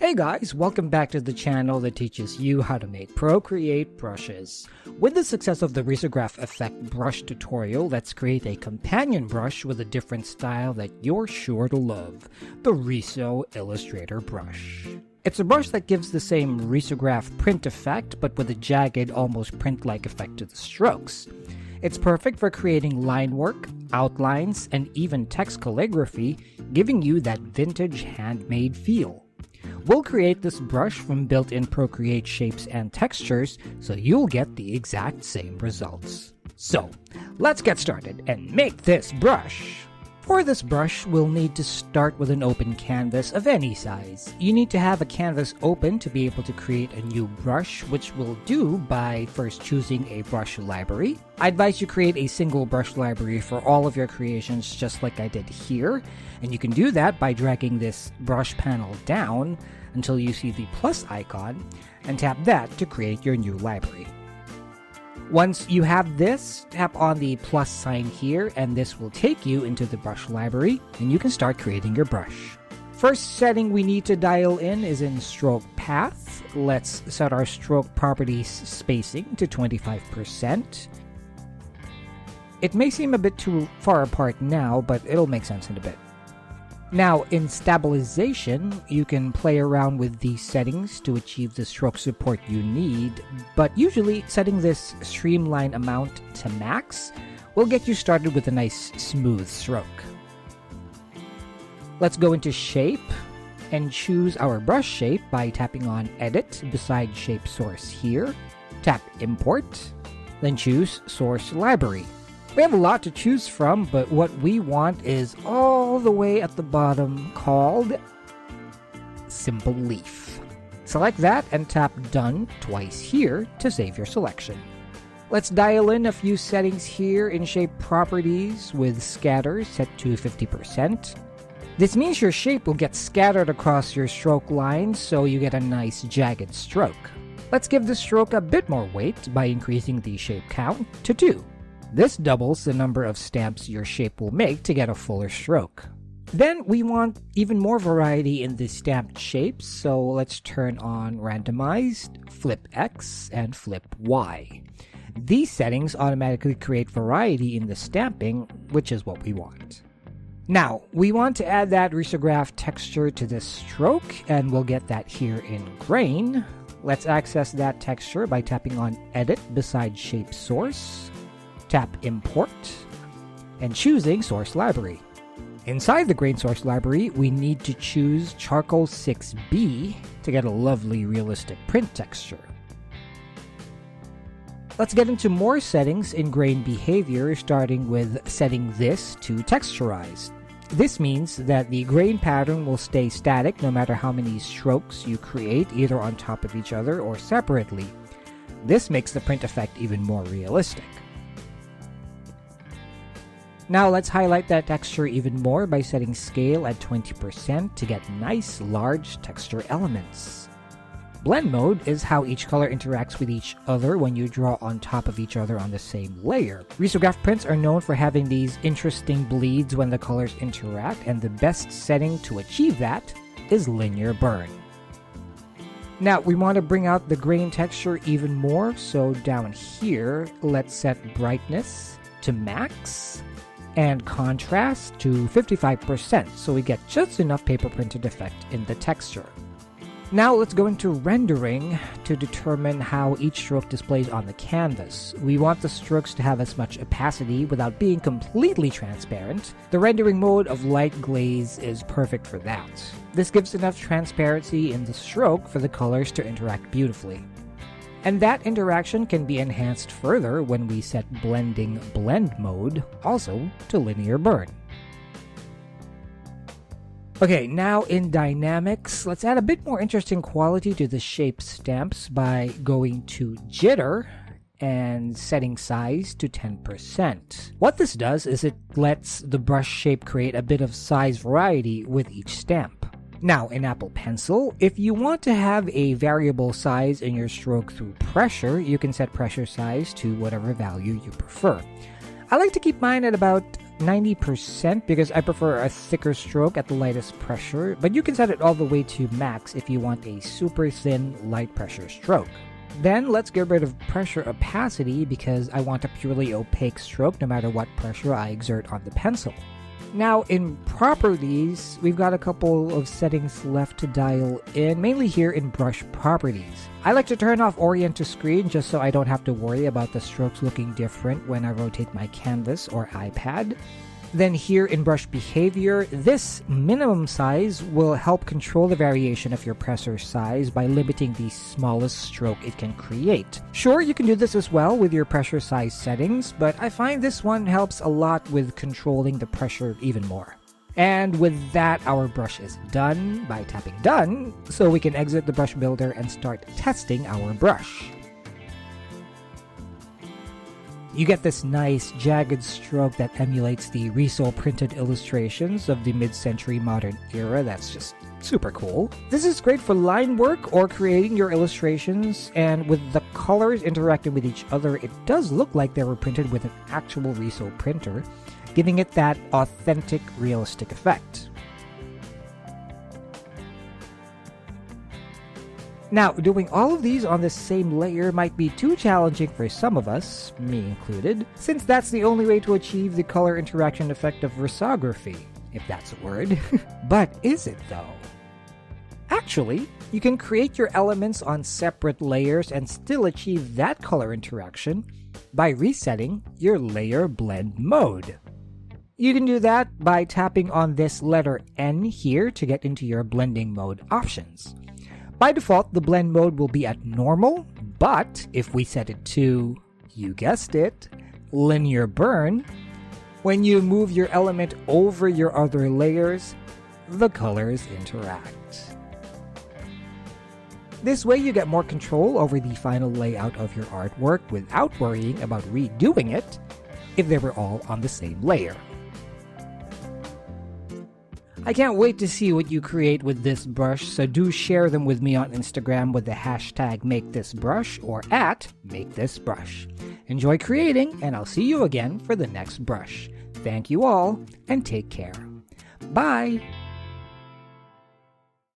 Hey guys, welcome back to the channel that teaches you how to make PROCREATE brushes. With the success of the RISOGRAPH EFFECT brush tutorial, let's create a companion brush with a different style that you're sure to love, the Riso Illustrator brush. It's a brush that gives the same risograph print effect, but with a jagged, almost print-like effect to the strokes. It's perfect for creating line work, outlines, and even text calligraphy, giving you that vintage handmade feel. We'll create this brush from built-in PROCREATE shapes and textures, so you'll get the exact same results. So, let's get started and make this brush! For this brush, we'll need to start with an open canvas of any size. You need to have a canvas open to be able to create a new brush, which we'll do by first choosing a brush library. I advise you create a single brush library for all of your creations, just like I did here. And you can do that by dragging this brush panel down until you see the plus icon, and tap that to create your new library. Once you have this, tap on the plus sign here, and this will take you into the brush library, and you can start creating your brush. First setting we need to dial in is in stroke path. Let's set our stroke properties spacing to 25%. It may seem a bit too far apart now, but it'll make sense in a bit. Now, in stabilization, you can play around with these settings to achieve the stroke support you need, but usually setting this streamline amount to max will get you started with a nice smooth stroke. Let's go into shape and choose our brush shape by tapping on Edit beside Shape Source here. Tap Import, then choose Source Library. We have a lot to choose from, but what we want is all the way at the bottom, called Simple Leaf. Select that and tap Done twice here to save your selection. Let's dial in a few settings here in Shape Properties with Scatter set to 50%. This means your shape will get scattered across your stroke lines, so you get a nice jagged stroke. Let's give the stroke a bit more weight by increasing the shape count to 2. This doubles the number of stamps your shape will make to get a fuller stroke. Then we want even more variety in the stamped shapes, so let's turn on Randomized, Flip X, and Flip Y. These settings automatically create variety in the stamping, which is what we want. Now, we want to add that risograph texture to this stroke, and we'll get that here in Grain. Let's access that texture by tapping on Edit beside Shape Source. Tap Import, and choosing Source Library. Inside the Grain Source Library, we need to choose Charcoal 6B to get a lovely realistic print texture. Let's get into more settings in Grain Behavior, starting with setting this to Texturized. This means that the grain pattern will stay static no matter how many strokes you create, either on top of each other or separately. This makes the print effect even more realistic. Now let's highlight that texture even more by setting scale at 20% to get nice large texture elements. Blend mode is how each color interacts with each other when you draw on top of each other on the same layer. Risograph prints are known for having these interesting bleeds when the colors interact, and the best setting to achieve that is linear burn. Now we want to bring out the grain texture even more, so down here let's set brightness to max and contrast to 55%, so we get just enough paper printed effect in the texture. Now let's go into rendering to determine how each stroke displays on the canvas. We want the strokes to have as much opacity without being completely transparent. The rendering mode of light glaze is perfect for that. This gives enough transparency in the stroke for the colors to interact beautifully. And that interaction can be enhanced further when we set blending blend mode also to linear burn. Okay, now in dynamics, let's add a bit more interesting quality to the shape stamps by going to jitter and setting size to 10%. What this does is it lets the brush shape create a bit of size variety with each stamp. Now, in Apple Pencil, if you want to have a variable size in your stroke through pressure, you can set pressure size to whatever value you prefer. I like to keep mine at about 90% because I prefer a thicker stroke at the lightest pressure, but you can set it all the way to max if you want a super thin, light pressure stroke. Then let's get rid of pressure opacity because I want a purely opaque stroke no matter what pressure I exert on the pencil. Now in properties, we've got a couple of settings left to dial in, mainly here in brush properties. I like to turn off orient to screen just so I don't have to worry about the strokes looking different when I rotate my canvas or iPad. Then here in brush behavior, this minimum size will help control the variation of your presser size by limiting the smallest stroke it can create. Sure, you can do this as well with your pressure size settings, but I find this one helps a lot with controlling the pressure even more. And with that, our brush is done by tapping done, so we can exit the brush builder and start testing our brush. You get this nice jagged stroke that emulates the Riso printed illustrations of the mid-century modern era. That's just super cool. This is great for line work or creating your illustrations, and with the colors interacting with each other, it does look like they were printed with an actual Riso printer, giving it that authentic, realistic effect. Now, doing all of these on the same layer might be too challenging for some of us, me included, since that's the only way to achieve the color interaction effect of risography, if that's a word. But is it though? Actually, you can create your elements on separate layers and still achieve that color interaction by resetting your layer blend mode. You can do that by tapping on this letter N here to get into your blending mode options. By default, the blend mode will be at normal, but if we set it to, you guessed it, linear burn, when you move your element over your other layers, the colors interact. This way you get more control over the final layout of your artwork without worrying about redoing it if they were all on the same layer. I can't wait to see what you create with this brush, so do share them with me on Instagram with the hashtag #MakeThisBrush or @MakeThisBrush. Enjoy creating, and I'll see you again for the next brush. Thank you all, and take care. Bye!